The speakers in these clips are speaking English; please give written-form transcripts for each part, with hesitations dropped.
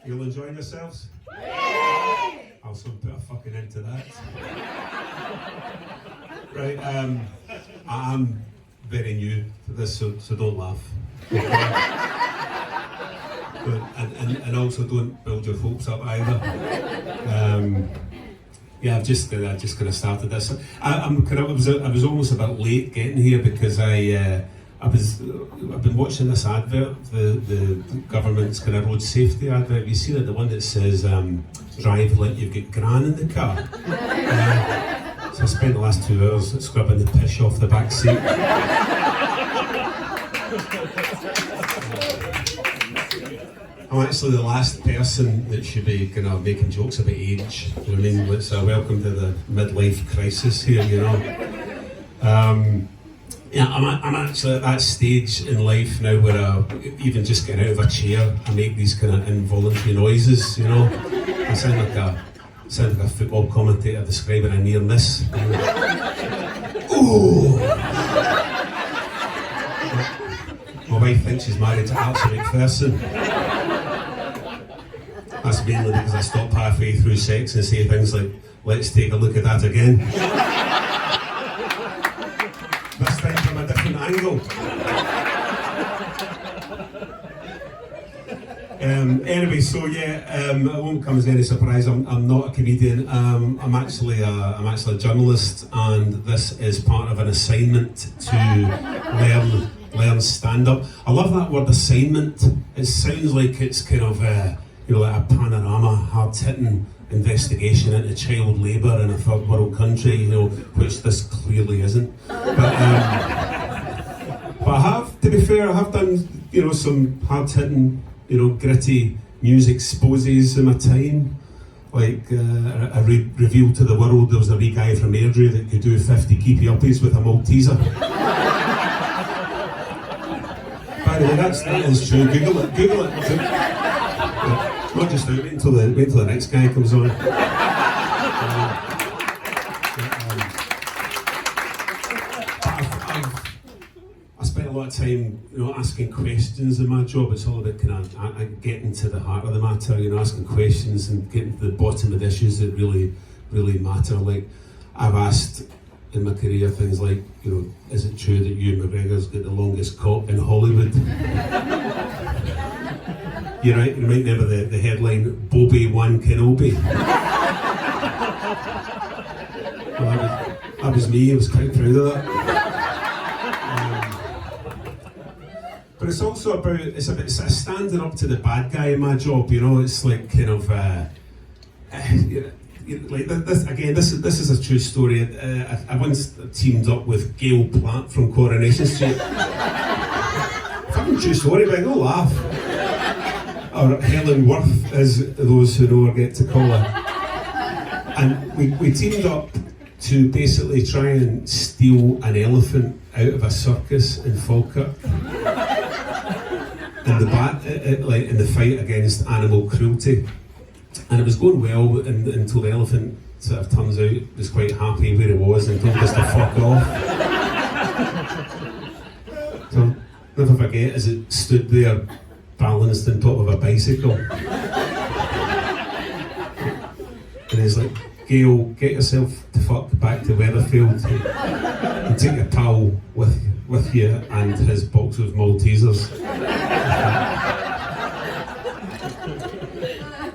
You all enjoying yourselves? I'll soon put a fucking end to that. Right, I'm very new to this, so don't laugh. But, and also don't build your hopes up either. Yeah, I've just kind of started this. I was almost a bit late getting here because I've been watching this advert, the government's kind of road safety advert. Have you seen it? The one that says drive like you've got Gran in the car. So I spent the last 2 hours scrubbing the piss off the back seat. I'm actually the last person that should be kind of making jokes about age. You know what I mean? It's a welcome to the midlife crisis here, you know. Yeah, I'm actually at that stage in life now where even just getting out of a chair, I make these kind of involuntary noises, you know. I sound like a football commentator describing a near miss. Ooh! My wife thinks she's married to Archie McPherson. That's mainly because I stop halfway through sex and say things like, let's take a look at that again. This time from a different angle. Anyway, so yeah, it won't come as any surprise. I'm not a comedian. I'm actually a journalist, and this is part of an assignment to learn stand-up. I love that word assignment. It sounds like it's kind of like a panorama, hard-hitting investigation into child labour in a third world country, you know, which this clearly isn't. But I have, to be fair, I have done, you know, some hard-hitting, you know, gritty news exposes in my time. Like, I revealed to the world there was a wee guy from Airdrie that could do 50 keepy-uppies with a Malteser. By the way, that is true. Google it. Not just now, wait until the next guy comes on. I spent a lot of time, you know, asking questions in my job. It's all about kind of getting to the heart of the matter, you know, asking questions and getting to the bottom of the issues that really, really matter. Like, I've asked in my career things like, you know, is it true that Ewan McGregor's got the longest cock in Hollywood? You might remember the headline, Bobby-Wan Kenobi. Well, that was me, I was quite proud of that. But it's also about, it's standing up to the bad guy in my job, you know. It's like kind of, like this again, this is a true story. I once teamed up with Gail Platt from Coronation Street. Fucking true story, but don't laugh. Or Helen Worth, as those who know her get to call her. And we teamed up to basically try and steal an elephant out of a circus in Falkirk. In the fight against animal cruelty. And it was going well until the elephant sort of turns out was quite happy where he was and told us to fuck off. So, never forget as it stood there balanced on top of a bicycle. And he's like, Gail, get yourself to fuck back to Weatherfield and take your pal with you and his box of Maltesers.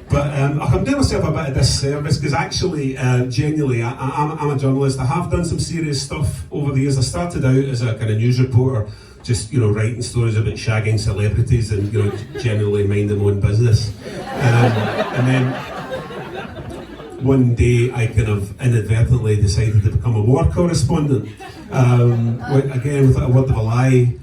But I'm doing myself a bit of disservice because actually, genuinely, I'm a journalist. I have done some serious stuff over the years. I started out as a kind of news reporter, just, you know, writing stories about shagging celebrities and, you know, generally minding my own business. And then one day I kind of inadvertently decided to become a war correspondent. Again, without a word of a lie.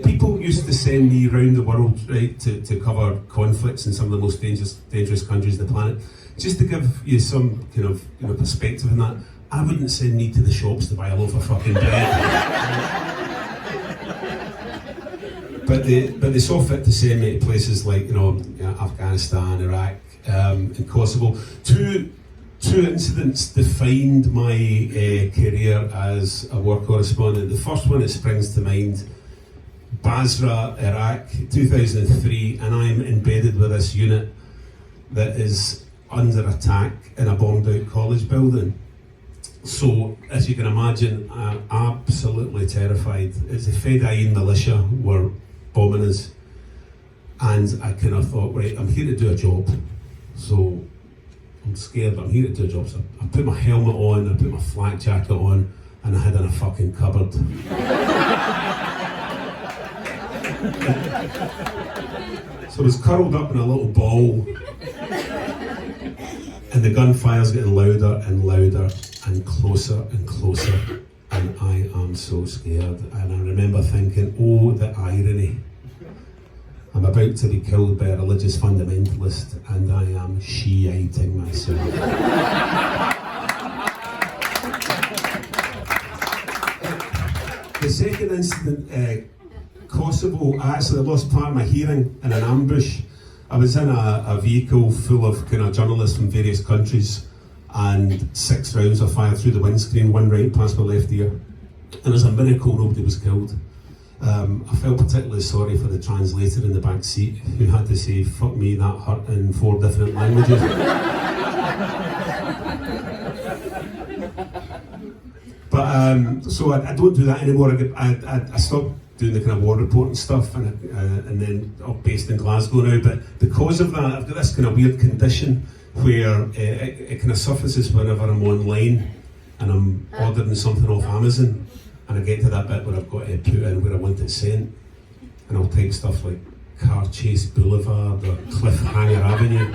People used to send me around the world, right, to cover conflicts in some of the most dangerous countries on the planet. Just to give you some kind of, you know, perspective on that, I wouldn't send me to the shops to buy a loaf of fucking bread. But they saw fit to send me to places like, you know, Afghanistan, Iraq, and Kosovo. Two incidents defined my career as a war correspondent. The first one that springs to mind, Basra, Iraq, 2003, and I'm embedded with this unit that is under attack in a bombed out college building. So, as you can imagine, I'm absolutely terrified. It's the Fedayeen militia were bombing us, and I kind of thought, right, I'm here to do a job. So, I'm scared, but I'm here to do a job. So I put my helmet on, I put my flak jacket on, and I hid in a fucking cupboard. So I was curled up in a little ball, and the gunfire's getting louder and louder and closer, and I am so scared. And I remember thinking, oh, the irony. I'm about to be killed by a religious fundamentalist, and I am Shiiting myself. The second incident, Kosovo, I actually lost part of my hearing in an ambush. I was in a vehicle full of kind of journalists from various countries, and 6 rounds were fired through the windscreen, 1 right past my left ear. And it was a miracle nobody was killed. I felt particularly sorry for the translator in the back seat who had to say, fuck me, that hurt in 4 different languages. But, so I don't do that anymore. I stopped doing the kind of war reporting stuff, and then I'm based in Glasgow now. But because of that, I've got this kind of weird condition where it kind of surfaces whenever I'm online and I'm ordering something off Amazon, and I get to that bit where I've got to put in where I want it sent, and I'll type stuff like Car Chase Boulevard or Cliffhanger Avenue.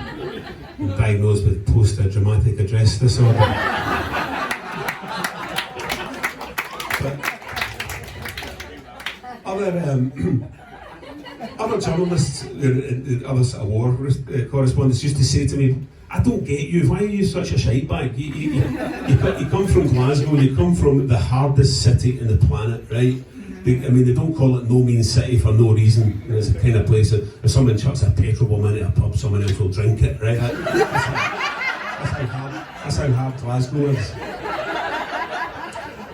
I'm diagnosed with post-traumatic address disorder. But other journalists, other sort of war correspondents used to say to me, I don't get you, why are you such a shitebag? You come from Glasgow, you come from the hardest city in the planet, right? They don't call it no mean city for no reason. It's the kind of place that if someone chucks a petrol bomb into a pub, someone else will drink it, right? That's how hard Glasgow is.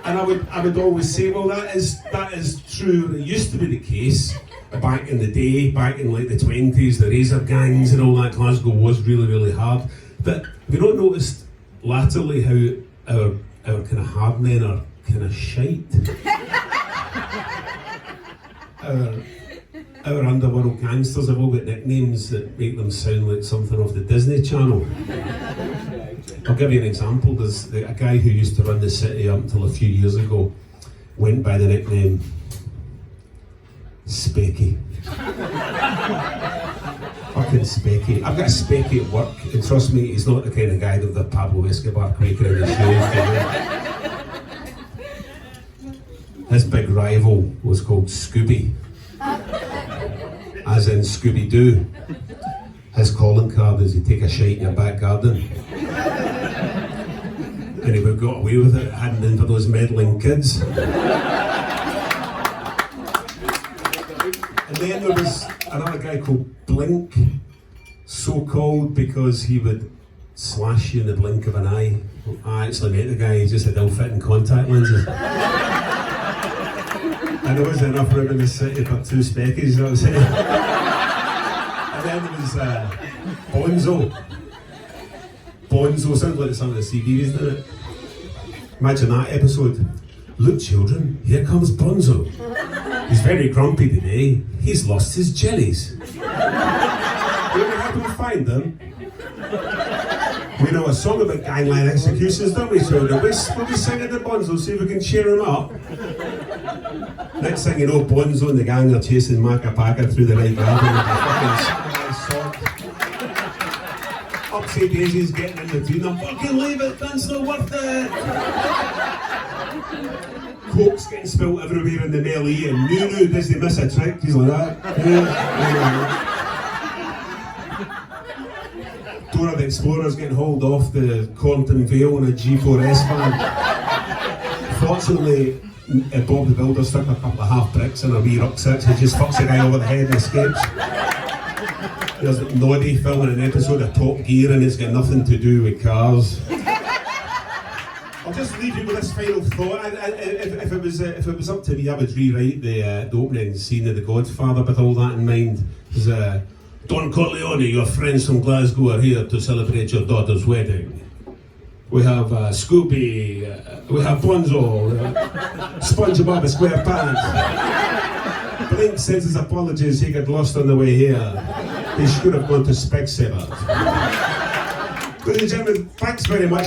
And I would always say, well, that is true. It used to be the case back in the day, back in like the 20s, the razor gangs and all that. Glasgow was really, really hard. But have you not noticed latterly how our kind of hard men are kind of shite? Our underworld gangsters have all got nicknames that make them sound like something off the Disney Channel. I'll give you an example. There's a guy who used to run the city up until a few years ago went by the nickname Specky. Fucking Specky. I've got a Specky at work, and trust me, he's not the kind of guy that the Pablo Escobar quaker in his shoes. His big rival was called Scooby, as in Scooby-Doo. His calling card is you take a shite in your back garden. And he would have got away with it, hadn't been for those meddling kids. And then there was another guy called Blink, so called because he would slash you in the blink of an eye. I actually met the guy, he just had ill-fitting contact lenses. And there wasn't enough room in the city for 2 speckies, you know what I'm saying? And then there was Bonzo. Bonzo sounds like some of the CDs, doesn't it? Imagine that episode. Look, children, here comes Bonzo. He's very grumpy today. He's lost his jellies. Will we help him find them? We know a song about gangland executions, don't we, children? We'll be singing to Bonzo, see if we can cheer him up. Next thing you know, Bonzo and the gang are chasing Maka Paka through the night garden with a fucking sock. Upsy Daisy's getting in between them. Fucking leave it, that's not worth it. Coke's getting spilt everywhere in the melee, and Nunu, does he miss a trick? He's like that. Dora the Explorer's getting hauled off the Cornton Vale in a G4S van. Fortunately, Bob the Builder stuck a couple of half bricks in a wee rucksack, so he just fucks the guy over the head and escapes. There's Noddy filming an episode of Top Gear and it's got nothing to do with cars. Or just leave you with this final thought. If it was up to me, I would rewrite the opening scene of The Godfather with all that in mind. Don Corleone, your friends from Glasgow are here to celebrate your daughter's wedding. We have Scooby, we have Bonzo, SpongeBob SquarePants. Blink sends his apologies, he got lost on the way here. He should have gone to Specsavers. Ladies and gentlemen, thanks very much.